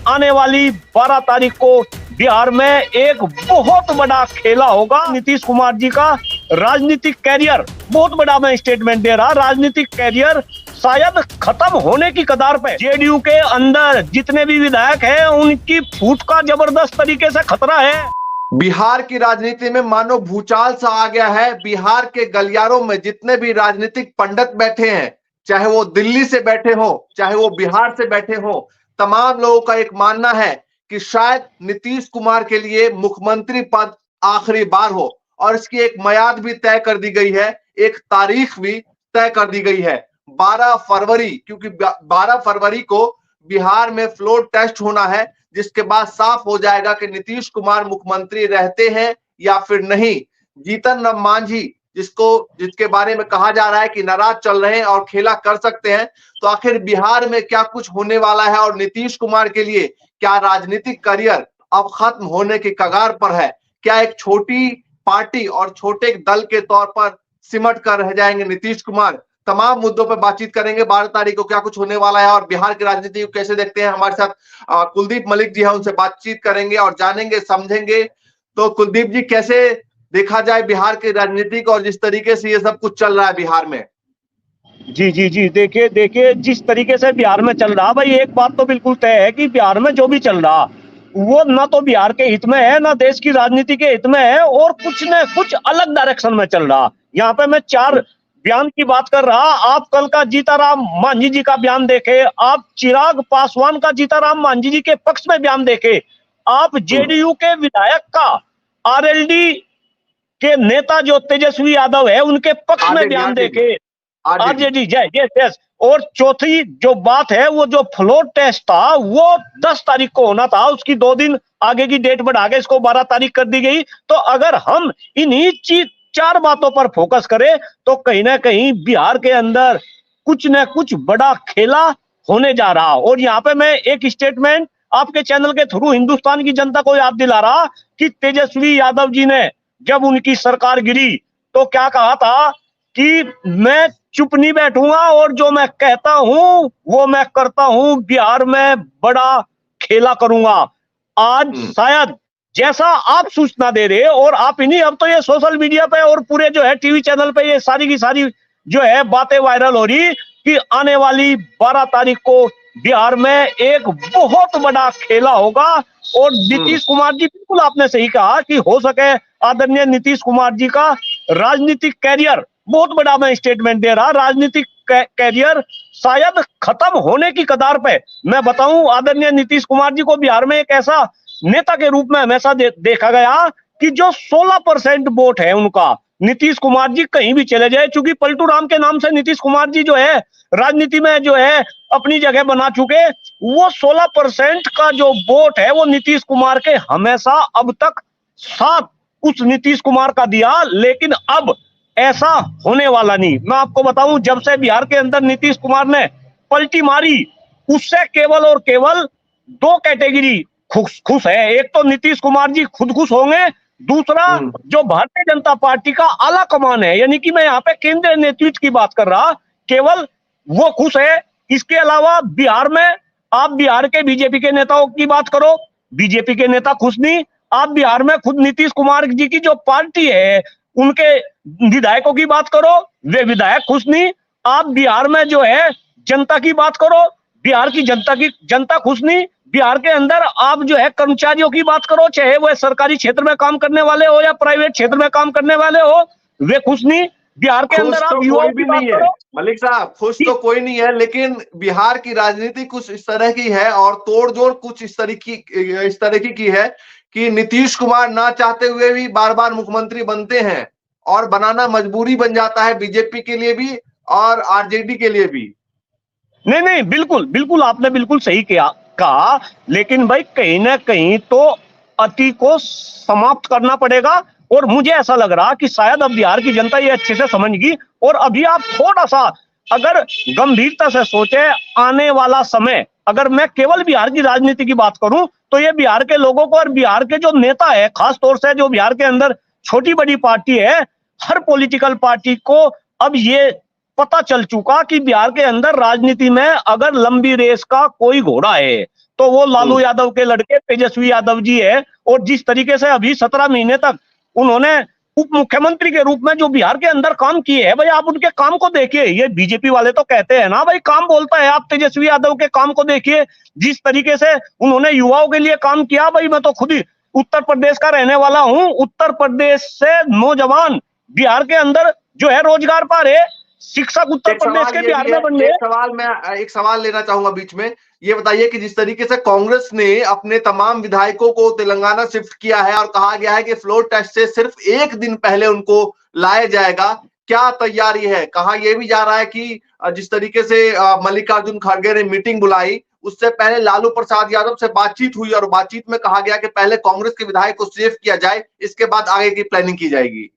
आने वाली 12 तारीख को बिहार में एक बहुत बड़ा खेला होगा। नीतीश कुमार जी का राजनीतिक कैरियर, बहुत बड़ा मैं स्टेटमेंट दे रहा, राजनीतिक कैरियर शायद खत्म होने की कगार पे। जेडीयू के अंदर जितने भी विधायक हैं उनकी फूट का जबरदस्त तरीके से खतरा है। बिहार की राजनीति में मानो भूचाल सा आ गया है। बिहार के गलियारों में जितने भी राजनीतिक पंडित बैठे हैं, चाहे वो दिल्ली से बैठे हो, चाहे वो बिहार से बैठे हो, तमाम लोगों का एक मानना है कि शायद नीतीश कुमार के लिए मुख्यमंत्री पद आखिरी बार हो और इसकी एक मियाद भी तय कर दी गई है, एक तारीख भी तय कर दी गई है 12 फरवरी, क्योंकि 12 फरवरी को बिहार में फ्लोर टेस्ट होना है, जिसके बाद साफ हो जाएगा कि नीतीश कुमार मुख्यमंत्री रहते हैं या फिर नहीं। जीतन राम मांझी जिसके बारे में कहा जा रहा है कि नाराज चल रहे हैं और खेला कर सकते हैं, तो आखिर बिहार में क्या कुछ होने वाला है और नीतीश कुमार के लिए क्या राजनीतिक करियर अब खत्म होने की कगार पर है? क्या एक छोटी पार्टी और छोटे दल के तौर पर सिमट कर रह जाएंगे नीतीश कुमार? तमाम मुद्दों पर बातचीत करेंगे। 12 तारीख को क्या कुछ होने वाला है और बिहार की राजनीति को कैसे देखते हैं, हमारे साथ कुलदीप मलिक जी हैं, उनसे बातचीत करेंगे और जानेंगे समझेंगे। तो कुलदीप जी, कैसे देखा जाए बिहार की राजनीति को और जिस तरीके से ये सब कुछ चल रहा है बिहार में? जी, देखिए जिस तरीके से बिहार में चल रहा, भाई एक बात तो बिल्कुल तय है कि बिहार में जो भी चल रहा वो ना तो बिहार के हित में है, ना देश की राजनीति के हित में है, और कुछ न कुछ अलग डायरेक्शन में चल रहा। यहाँ पे मैं 4 बयान की बात कर रहा। आप कल का जीताराम मांझी जी का बयान देखे, आप चिराग पासवान का जीताराम मांझी जी के पक्ष में बयान देखे, आप जेडीयू के विधायक का आरएलडी के नेता जो तेजस्वी यादव है उनके पक्ष में बयान देखे, आरजेडी यस। और चौथी जो बात है, वो जो फ्लोर टेस्ट था वो 10 तारीख को होना था, उसकी 2 दिन आगे की डेट बढ़ा के इसको 12 तारीख कर दी गई। तो अगर हम इन्हीं 4 बातों पर फोकस करें तो कहीं ना कहीं बिहार के अंदर कुछ न कुछ बड़ा खेला होने जा रहा। और यहाँ पे मैं एक स्टेटमेंट आपके चैनल के थ्रू हिंदुस्तान की जनता को याद दिला रहा कि तेजस्वी यादव जी ने जब उनकी सरकार गिरी तो क्या कहा था कि मैं चुप नहीं बैठूंगा और जो मैं कहता हूं वो मैं करता हूं, बिहार में बड़ा खेला करूंगा। आज शायद जैसा आप सूचना दे रहे और आप इन्हीं, अब तो ये सोशल मीडिया पे और पूरे जो है टीवी चैनल पे ये सारी की सारी जो है बातें वायरल हो रही कि आने वाली 12 तारीख को बिहार में एक बहुत बड़ा खेला होगा। और नीतीश कुमार जी, बिल्कुल आपने सही कहा कि हो सके आदरणीय नीतीश कुमार जी का राजनीतिक कैरियर, बहुत बड़ा मैं स्टेटमेंट दे रहा, राजनीतिक कैरियर शायद खत्म होने की कगार पे। मैं बताऊं, आदरणीय नीतीश कुमार जी को बिहार में एक ऐसा नेता के रूप में हमेशा देखा गया कि जो 16% वोट है उनका, नीतीश कुमार जी कहीं भी चले जाए, चूंकि पलटू राम के नाम से नीतीश कुमार जी जो है राजनीति में जो है अपनी जगह बना चुके, वो 16% का जो वोट है वो नीतीश कुमार के हमेशा अब तक साथ उस नीतीश कुमार का दिया। लेकिन अब ऐसा होने वाला नहीं। मैं आपको बताऊं, जब से बिहार के अंदर नीतीश कुमार ने पलटी मारी, उससे केवल और केवल 2 कैटेगरी खुश है। एक तो नीतीश कुमार जी खुद खुश होंगे, दूसरा जो भारतीय जनता पार्टी का आला कमान है, यानी कि मैं यहाँ पे केंद्रीय नेतृत्व की बात कर रहा, केवल वो खुश है। इसके अलावा बिहार में आप बिहार के बीजेपी के नेताओं की बात करो, बीजेपी के नेता खुश नहीं। आप बिहार में खुद नीतीश कुमार जी की जो पार्टी है उनके विधायकों की बात करो, वे विधायक खुश नहीं। आप बिहार में जो है जनता की बात करो, बिहार की जनता खुश नहीं। बिहार के अंदर आप जो है कर्मचारियों की बात करो, चाहे वह सरकारी क्षेत्र में काम करने वाले हो या प्राइवेट क्षेत्र में काम करने वाले हो, वे खुश नहीं। बिहार के अंदर आप युवाओं की बात करो। मलिक साहब, खुश तो कोई नहीं है, लेकिन बिहार की राजनीति कुछ इस तरह की है और तोड़जोड़ कुछ इस तरह की है कि नीतीश कुमार ना चाहते हुए भी बार बार मुख्यमंत्री बनते हैं और बनाना मजबूरी बन जाता है बीजेपी के लिए भी और आरजेडी के लिए भी। नहीं, बिल्कुल आपने बिल्कुल सही कहा, लेकिन भाई कहीं ना कहीं तो अति को समाप्त करना पड़ेगा। और मुझे ऐसा लग रहा कि शायद अब बिहार की जनता ये अच्छे से समझ गई। और अभी आप थोड़ा सा अगर गंभीरता से सोचे, आने वाला समय, अगर मैं केवल बिहार की राजनीति की बात करूं तो ये बिहार के लोगों को और बिहार के जो नेता है, खास तौर से जो बिहार के अंदर छोटी बड़ी पार्टी है, हर पॉलिटिकल पार्टी को अब ये पता चल चुका कि बिहार के अंदर राजनीति में अगर लंबी रेस का कोई घोड़ा है तो वो लालू यादव के लड़के तेजस्वी यादव जी है। और जिस तरीके से अभी 17 महीने तक उन्होंने उप मुख्यमंत्री के रूप में जो बिहार के अंदर काम किए हैं, भाई आप उनके काम को देखिए। ये बीजेपी वाले तो कहते हैं ना भाई काम बोलता है, आप तेजस्वी यादव के काम को देखिए, जिस तरीके से उन्होंने युवाओं के लिए काम किया। भाई मैं तो खुद ही उत्तर प्रदेश का रहने वाला हूं, उत्तर प्रदेश से नौजवान बिहार के अंदर जो है रोजगार पा रहे, शिक्षक उत्तर प्रदेश के बिहार में बन रहे। एक सवाल लेना चाहूंगा बीच में। ये बताइए कि जिस तरीके से कांग्रेस ने अपने तमाम विधायकों को तेलंगाना शिफ्ट किया है और कहा गया है कि फ्लोर टेस्ट से सिर्फ एक दिन पहले उनको लाया जाएगा, क्या तैयारी है? कहा यह भी जा रहा है कि जिस तरीके से मल्लिकार्जुन खड़गे ने मीटिंग बुलाई, उससे पहले लालू प्रसाद यादव से बातचीत हुई और बातचीत में कहा गया कि पहले कांग्रेस के विधायक को सेव किया जाए, इसके बाद आगे की प्लानिंग की जाएगी।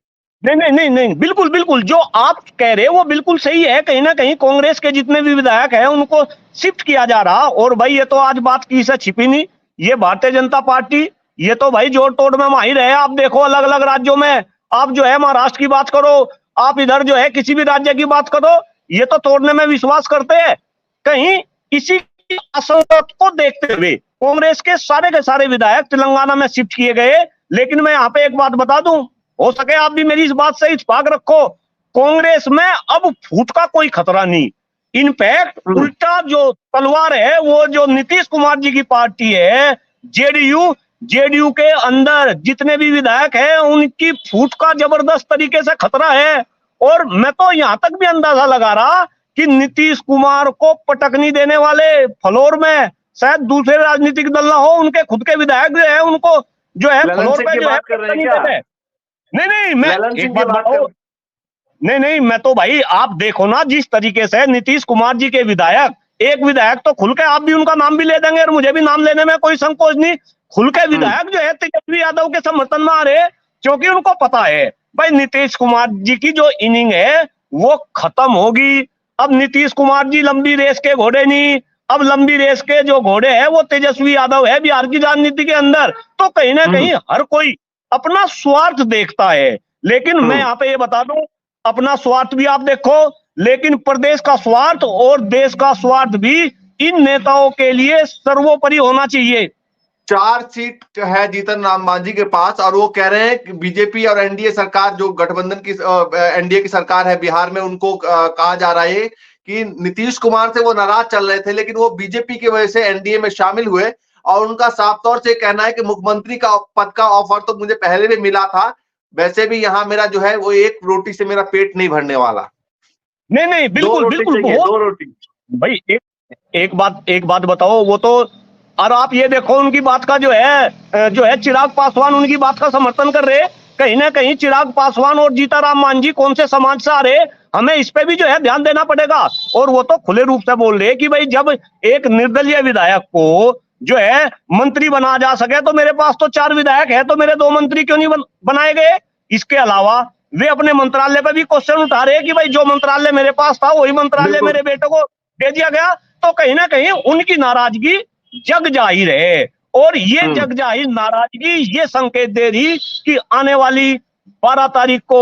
नहीं नहीं नहीं नहीं, बिल्कुल बिल्कुल जो आप कह रहे हैं वो बिल्कुल सही है। कहीं ना कहीं कांग्रेस के जितने भी विधायक हैं उनको शिफ्ट किया जा रहा। और भाई ये तो आज बात की से छिपी नहीं, ये भारतीय जनता पार्टी ये तो भाई जोड़ तोड़ में माहिर है। आप देखो अलग अलग राज्यों में, आप जो है महाराष्ट्र की बात करो, आप इधर जो है किसी भी राज्य की बात करो, ये तो तोड़ने में विश्वास करते हैं। कहीं इसी आशंका को देखते हुए कांग्रेस के सारे विधायक तेलंगाना में शिफ्ट किए गए। लेकिन मैं यहाँ पे एक बात बता दूं, हो सके आप भी मेरी इस बात से इत्तेफाक रखो, कांग्रेस में अब फूट का कोई खतरा नहीं। इनफैक्ट उल्टा जो तलवार है वो जो नीतीश कुमार जी की पार्टी है जेडीयू के अंदर जितने भी विधायक हैं उनकी फूट का जबरदस्त तरीके से खतरा है। और मैं तो यहां तक भी अंदाजा लगा रहा कि नीतीश कुमार को पटकनी देने वाले फ्लोर में शायद दूसरे राजनीतिक दल ना हो, उनके खुद के विधायक जो है उनको जो है फ्लोर पे जो है पटकनी देते हैं। नहीं मैं तो भाई आप देखो ना जिस तरीके से नीतीश कुमार जी के विधायक, एक विधायक तो खुल के आप भी उनका नाम भी ले देंगे और मुझे भी नाम लेने में कोई संकोच नहीं, खुल के विधायक जो है तेजस्वी यादव के समर्थन में आ रहे, क्योंकि उनको पता है भाई नीतीश कुमार जी की जो इनिंग है वो खत्म होगी। अब नीतीश कुमार जी लंबी रेस के घोड़े नहीं, अब लंबी रेस के जो घोड़े हैं वो तेजस्वी यादव है बिहार की राजनीति के अंदर। तो कहीं ना कहीं हर कोई अपना स्वार्थ देखता है। लेकिन मैं यहाँ पे ये बता दूं, अपना स्वार्थ भी आप देखो, लेकिन प्रदेश का स्वार्थ और देश का स्वार्थ भी इन नेताओं के लिए सर्वोपरि होना चाहिए। 4 सीट है जीतन राम मांझी के पास और वो कह रहे हैं कि बीजेपी और एनडीए सरकार जो गठबंधन की एनडीए की सरकार है बिहार में, उनको कहा जा रहा है कि नीतीश कुमार से वो नाराज चल रहे थे, लेकिन वो बीजेपी की वजह से एनडीए में शामिल हुए। और उनका साफ तौर से कहना है कि मुख्यमंत्री का पद का ऑफर तो मुझे पहले भी मिला था, वैसे भी यहाँ मेरा जो है वो एक रोटी से मेरा पेट नहीं भरने वाला। नहीं बिल्कुल बिल्कुल 2 रोटी भाई एक बात बताओ, वो तो और आप ये देखो उनकी बात का जो है चिराग पासवान उनकी बात का समर्थन कर रहे। कहीं ना कहीं चिराग पासवान और जीताराम मांझी कौन से समाज से आ रहे, हमें इस पे भी जो है ध्यान देना पड़ेगा। और वो तो खुले रूप से बोल रहे कि भाई जब एक निर्दलीय विधायक को जो है मंत्री बना जा सके तो मेरे पास तो 4 विधायक है, तो मेरे 2 मंत्री क्यों नहीं बनाए गए। इसके अलावा वे अपने मंत्रालय पे भी क्वेश्चन उठा रहे कि भाई जो मंत्रालय मेरे पास था वही मंत्रालय मेरे बेटे को दे दिया गया। तो कहीं ना कहीं उनकी नाराजगी जग जाहिर है। और ये जग जाहिर नाराजगी ये संकेत दे रही कि आने वाली 12 तारीख को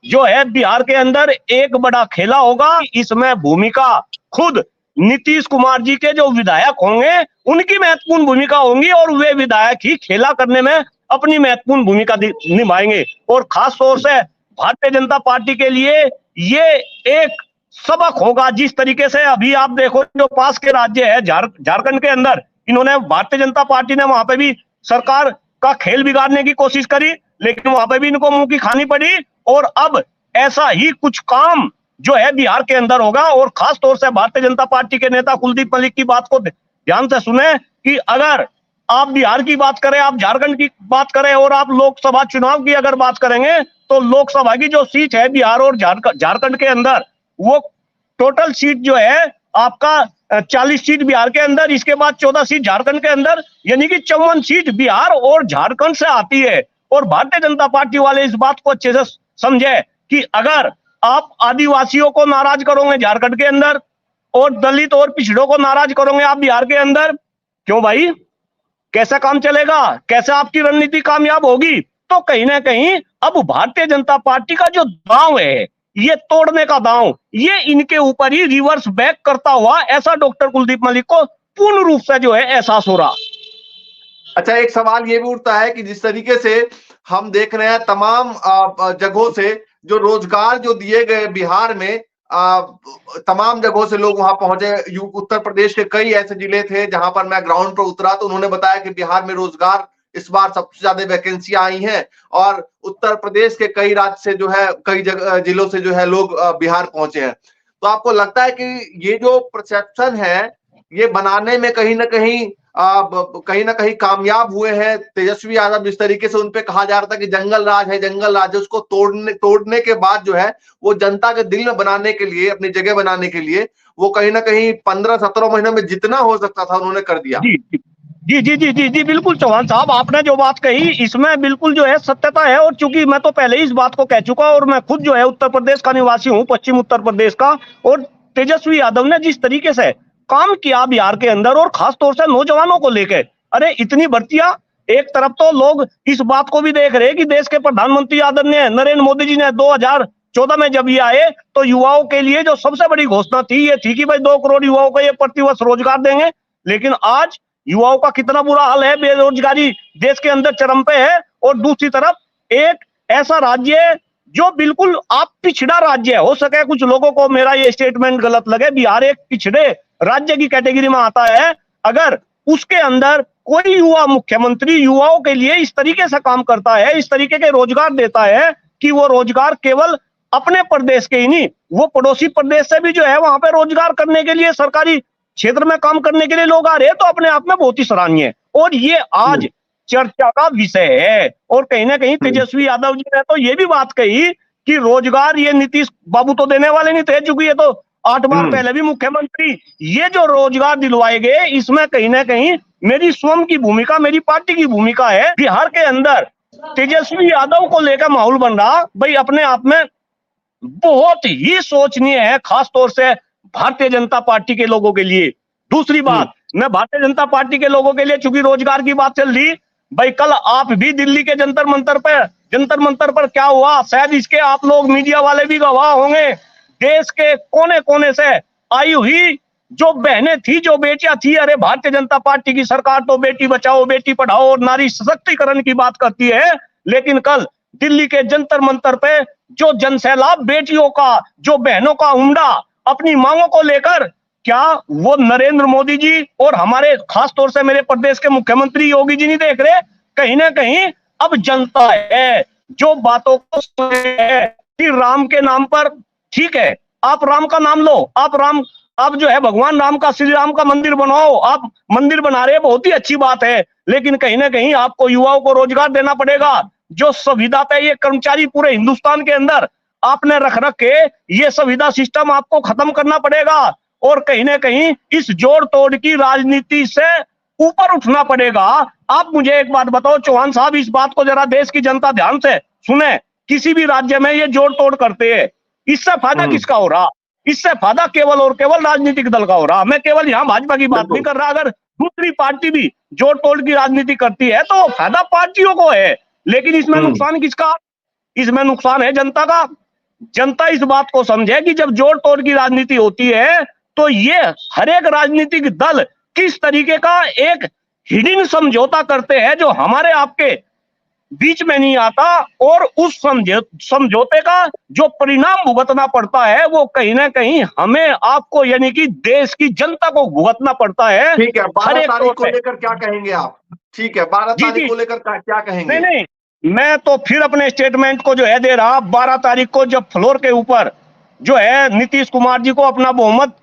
जो है बिहार के अंदर एक बड़ा खेला होगा। इसमें भूमिका खुद नीतीश कुमार जी के जो विधायक होंगे उनकी महत्वपूर्ण भूमिका होंगी और वे विधायक ही खेला करने में अपनी महत्वपूर्ण भूमिका निभाएंगे। और खास तौर से भारतीय जनता पार्टी के लिए ये एक सबक होगा। जिस तरीके से अभी आप देखो जो पास के राज्य है झारखंड के अंदर, इन्होंने भारतीय जनता पार्टी ने वहां पे भी सरकार का खेल बिगाड़ने की कोशिश करी, लेकिन वहां पे भी इनको मुंह की खानी पड़ी। और अब ऐसा ही कुछ काम जो है बिहार के अंदर होगा। और खास तौर से भारतीय जनता पार्टी के नेता कुलदीप मलिक की बात को ध्यान से सुने कि अगर आप बिहार की बात करें, आप झारखंड की बात करें और आप लोकसभा चुनाव की अगर बात करेंगे तो लोकसभा की जो सीट है बिहार और झारखंड के अंदर, वो टोटल सीट जो है आपका 40 सीट बिहार के अंदर, इसके बाद 14 सीट झारखंड के अंदर, यानी कि 54 सीट बिहार और झारखंड से आती है। और भारतीय जनता पार्टी वाले इस बात को अच्छे से समझे कि अगर आप आदिवासियों को नाराज करोगे झारखंड के अंदर और दलित और पिछड़ों को नाराज करोगे आप बिहार के अंदर, क्यों भाई, कैसा काम चलेगा, कैसे आपकी रणनीति कामयाब होगी। तो कहीं ना कहीं अब भारतीय जनता पार्टी का जो दांव है, ये तोड़ने का दांव, ये इनके ऊपर ही रिवर्स बैक करता हुआ ऐसा डॉक्टर कुलदीप मलिक को पूर्ण रूप से जो है एहसास हो रहा। अच्छा, एक सवाल ये भी उठता है कि जिस तरीके से हम देख रहे हैं तमाम जगहों से जो रोजगार जो दिए गए बिहार में, तमाम जगहों से लोग वहां पहुंचे। उत्तर प्रदेश के कई ऐसे जिले थे जहां पर मैं ग्राउंड पर उतरा तो उन्होंने बताया कि बिहार में रोजगार इस बार सबसे ज्यादा वैकेंसियां आई हैं, और उत्तर प्रदेश के कई राज्य से जो है, कई जगह जिलों से जो है लोग बिहार पहुंचे हैं। तो आपको लगता है कि ये जो परसेप्शन है ये बनाने में कहीं ना कहीं कामयाब हुए हैं तेजस्वी यादव? जिस तरीके से उनपे कहा जा रहा था कि जंगल राज है, जंगल राज है, उसको तोड़ने के बाद जो है वो जनता के दिल में बनाने के लिए, अपनी जगह बनाने के लिए वो कहीं ना कहीं 15-17 महीनों में जितना हो सकता था उन्होंने कर दिया। जी जी जी जी जी जी बिल्कुल चौहान साहब, आपने जो बात कही इसमें बिल्कुल जो है सत्यता है। और चूंकि मैं तो पहले ही इस बात को कह चुका और मैं खुद जो है उत्तर प्रदेश का निवासी हूँ, पश्चिम उत्तर प्रदेश का, और तेजस्वी यादव ने जिस तरीके से काम किया बिहार के अंदर और खास तौर से नौजवानों को लेकर, अरे इतनी भर्तियां, एक तरफ तो लोग इस बात को भी देख रहे हैं कि देश के प्रधानमंत्री आदरणीय नरेंद्र मोदी जी ने 2014 में जब ये आए तो युवाओं के लिए जो सबसे बड़ी घोषणा थी ये थी कि भाई 2 करोड़ युवाओं को ये प्रतिवर्ष रोजगार देंगे। लेकिन आज युवाओं का कितना बुरा हाल है, बेरोजगारी देश के अंदर चरम पे है। और दूसरी तरफ एक ऐसा राज्य है जो बिल्कुल आप पिछड़ा राज्य है, हो सके कुछ लोगों को मेरा ये स्टेटमेंट गलत लगे, बिहार एक पिछड़े राज्य की कैटेगरी में आता है। अगर उसके अंदर कोई युवा मुख्यमंत्री युवाओं के लिए इस तरीके से काम करता है, इस तरीके के रोजगार देता है कि वो रोजगार केवल अपने प्रदेश के ही नहीं, वो पड़ोसी प्रदेश से भी जो है वहां पे रोजगार करने के लिए, सरकारी क्षेत्र में काम करने के लिए लोग आ रहे हैं, तो अपने आप में बहुत ही सराहनीय है। और ये आज चर्चा का विषय है। और कहीं ना कहीं तेजस्वी यादव जी ने तो ये भी बात कही कि रोजगार ये नीतीश बाबू तो देने वाले नहीं थे, चूंकि ये तो 8 बार पहले भी मुख्यमंत्री, ये जो रोजगार दिलवाए गए इसमें कहीं ना कहीं मेरी स्वयं की भूमिका, मेरी पार्टी की भूमिका है। बिहार के अंदर तेजस्वी यादव को लेकर माहौल बन रहा भाई अपने आप में बहुत ही सोचनीय है, खास तौर से भारतीय जनता पार्टी के लोगों के लिए। दूसरी बात, मैं भारतीय जनता पार्टी के लोगों के लिए चूंकि रोजगार की बात चल रही, भाई कल आप भी दिल्ली के जंतर मंतर पर क्या हुआ, शायद इसके आप लोग मीडिया वाले भी गवाह होंगे। देश के कोने कोने से आई हुई जो बहनें थी, जो बेटियां थी, अरे भारतीय जनता पार्टी की सरकार तो बेटी बचाओ बेटी पढ़ाओ और नारी सशक्तिकरण की बात करती है, लेकिन कल दिल्ली के जंतर मंतर पे जो जनसैलाब बेटियों का, जो बहनों का उमड़ा अपनी मांगों को लेकर, क्या वो नरेंद्र मोदी जी और हमारे खास तौर से मेरे प्रदेश के मुख्यमंत्री योगी जी नहीं देख रहे? कहीं ना कहीं अब जनता है जो बातों को सुन रही है कि राम के नाम पर, ठीक है आप राम का नाम लो, आप जो है भगवान राम का, श्री राम का मंदिर बनाओ, आप मंदिर बना रहे हैं, बहुत ही अच्छी बात है, लेकिन कहीं ना कहीं आपको युवाओं को रोजगार देना पड़ेगा। जो संविदा पे ये कर्मचारी पूरे हिंदुस्तान के अंदर आपने रख के ये संविदा सिस्टम आपको खत्म करना पड़ेगा और कहीं ना कहीं इस जोड़ तोड़ की राजनीति से ऊपर उठना पड़ेगा। आप मुझे एक बात बताओ चौहान साहब, इस बात को जरा देश की जनता ध्यान से सुने, किसी भी राज्य में ये जोड़ तोड़ करते हैं, इससे फायदा किसका हो रहा? इससे फायदा केवल और केवल राजनीतिक दल का हो रहा। मैं केवल यहाँ भाजपा की बात नहीं कर रहा, अगर दूसरी पार्टी भी जोड़ तोड़ की राजनीति करती है तो फायदा पार्टियों को है, लेकिन इसमें नुकसान किसका? इसमें नुकसान है जनता का। जनता इस बात को समझे कि जब जोड़ तोड़ की राजनीति होती है तो ये हर एक राजनीतिक दल किस तरीके का एक हिडन समझौता करते हैं जो हमारे आपके बीच में नहीं आता, और उस समझौते का जो परिणाम भुगतना पड़ता है वो कहीं ना कहीं हमें आपको यानी कि देश की जनता को भुगतना पड़ता है। ठीक है, 12 तारीख को लेकर क्या कहेंगे आप? ठीक है, 12 तारीख को लेकर क्या कहेंगे? नहीं, मैं तो फिर अपने स्टेटमेंट को जो है दे रहा, 12 तारीख को जब फ्लोर के ऊपर जो है नीतीश कुमार जी को अपना बहुमत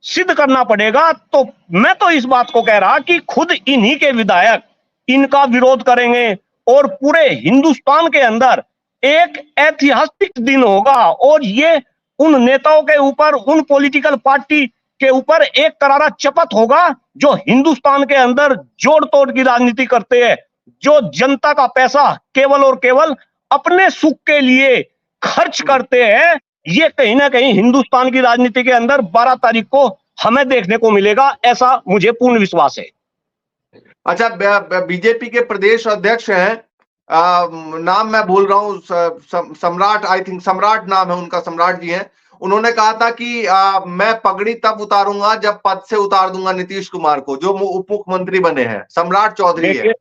सिद्ध करना पड़ेगा, तो मैं तो इस बात को कह रहा कि खुद इन्हीं के विधायक इनका विरोध करेंगे और पूरे हिंदुस्तान के अंदर एक ऐतिहासिक दिन होगा और ये उन नेताओं के ऊपर, उन पॉलिटिकल पार्टी के ऊपर एक करारा चपत होगा जो हिंदुस्तान के अंदर जोड़ तोड़ की राजनीति करते हैं, जो जनता का पैसा केवल और केवल अपने सुख के लिए खर्च करते हैं। ये कहीं ना कहीं हिंदुस्तान की राजनीति के अंदर 12 तारीख को हमें देखने को मिलेगा, ऐसा मुझे पूर्ण विश्वास है। अच्छा, बीजेपी के प्रदेश अध्यक्ष हैं, नाम मैं भूल रहा हूं, सम्राट, आई थिंक सम्राट नाम है उनका, सम्राट जी हैं, उन्होंने कहा था कि मैं पगड़ी तब उतारूंगा जब पद से उतार दूंगा नीतीश कुमार को, जो उप मुख्यमंत्री बने हैं। सम्राट चौधरी है।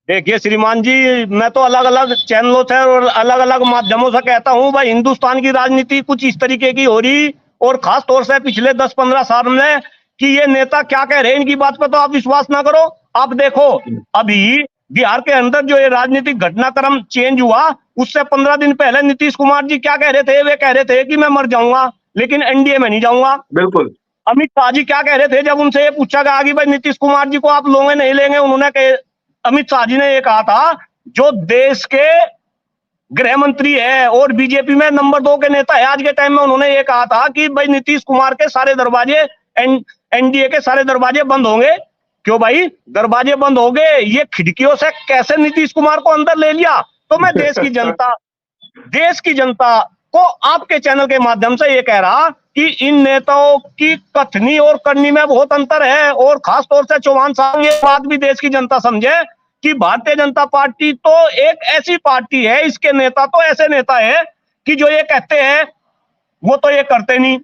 देखिए श्रीमान जी, मैं तो अलग अलग चैनलों से और अलग अलग माध्यमों से कहता हूं भाई, हिंदुस्तान की राजनीति कुछ इस तरीके की हो रही, और खास तौर से पिछले 10-15 साल में, कि ये नेता क्या कह रहे हैं इनकी बात पर तो आप विश्वास ना करो। आप देखो अभी बिहार के अंदर जो ये राजनीतिक घटनाक्रम चेंज हुआ, उससे 15 दिन पहले नीतीश कुमार जी क्या कह रहे थे? वे कह रहे थे कि मैं मर जाऊंगा लेकिन एनडीए में नहीं जाऊंगा। बिल्कुल। अमित शाह जी क्या कह रहे थे जब उनसे ये पूछा गया कि भाई नीतीश कुमार जी को आप लोगे नहीं लेंगे? उन्होंने अमित शाह जी ने ये कहा था, जो देश के गृह मंत्री है और बीजेपी में नंबर 2 के नेता है आज के टाइम में, उन्होंने ये कहा था कि भाई नीतीश कुमार के सारे दरवाजे, एनडीए के सारे दरवाजे बंद होंगे। क्यों भाई दरवाजे बंद हो गए? ये खिड़कियों से कैसे नीतीश कुमार को अंदर ले लिया? तो मैं देश की जनता को आपके चैनल के माध्यम से ये कह रहा कि इन नेताओं की कथनी और करनी में बहुत अंतर है, और खास तौर से चौहान साहब, ये बात भी देश की जनता समझे कि भारतीय जनता पार्टी तो एक ऐसी पार्टी है, इसके नेता तो ऐसे नेता है कि जो ये कहते हैं वो तो ये करते नहीं,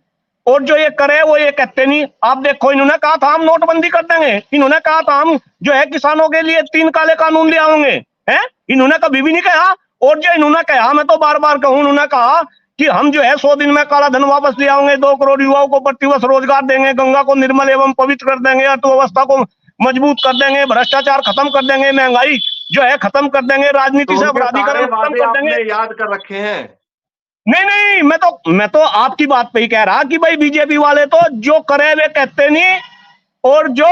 और जो ये करे वो ये कहते नहीं। आप देखो, इन्होंने कहा था हम नोटबंदी कर देंगे, इन्होंने कहा था हम जो है किसानों के लिए 3 काले कानून ले आएंगे, हैं? इन्होंने कभी भी नहीं कहा। और जो इन्होंने कहा, मैं तो बार बार कहूं, उन्होंने कहा कि हम जो है 100 दिन में काला धन वापस ले आएंगे, 2 करोड़ युवाओं को प्रतिवर्ष रोजगार देंगे, गंगा को निर्मल एवं पवित्र कर देंगे, अर्थव्यवस्था को मजबूत कर देंगे, भ्रष्टाचार खत्म कर देंगे, महंगाई जो है खत्म कर देंगे, राजनीति से अपराधीकरण खत्म कर देंगे। याद कर रखे हैं। नहीं, मैं तो आपकी बात पे ही कह रहा कि भाई बीजेपी वाले तो जो करे वे कहते नहीं, और जो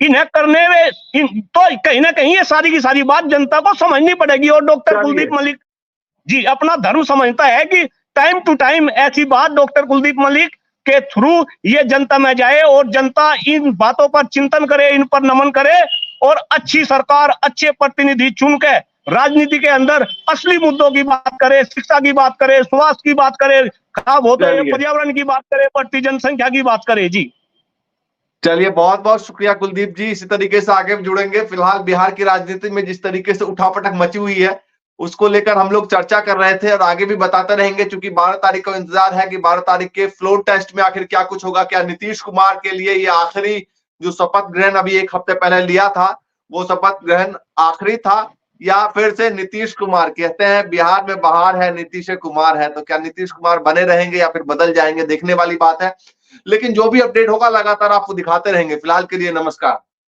इन्हें करने में तो कहीं ना कहीं ये सारी की सारी बात जनता को समझनी पड़ेगी। और डॉक्टर कुलदीप मलिक जी अपना धर्म समझता है कि टाइम टू टाइम ऐसी बात डॉक्टर कुलदीप मलिक के थ्रू ये जनता में जाए, और जनता इन बातों पर चिंतन करे, इन पर नमन करे, और अच्छी सरकार, अच्छे प्रतिनिधि चुन के राजनीति के अंदर असली मुद्दों की बात करे, शिक्षा की बात करे, स्वास्थ्य की बात करे, खराब होते हैं पर्यावरण की बात करे, बढ़ती जनसंख्या की बात करे। जी चलिए, बहुत बहुत शुक्रिया कुलदीप जी। इसी तरीके से आगे जुड़ेंगे। फिलहाल बिहार की राजनीति में जिस तरीके से उठापटक मची हुई है, उसको लेकर हम लोग चर्चा कर रहे थे और आगे भी बताते रहेंगे, क्योंकि 12 तारीख को इंतजार है कि 12 तारीख के फ्लोर टेस्ट में आखिर क्या कुछ होगा। क्या नीतीश कुमार के लिए ये आखिरी जो शपथ ग्रहण अभी 1 हफ्ते पहले लिया था, वो शपथ ग्रहण आखिरी था, या फिर से नीतीश कुमार, कहते हैं बिहार में बहार है नीतीश कुमार है, तो क्या नीतीश कुमार बने रहेंगे या फिर बदल जाएंगे, देखने वाली बात है। लेकिन जो भी अपडेट होगा लगातार आपको दिखाते रहेंगे। फिलहाल के लिए नमस्कार।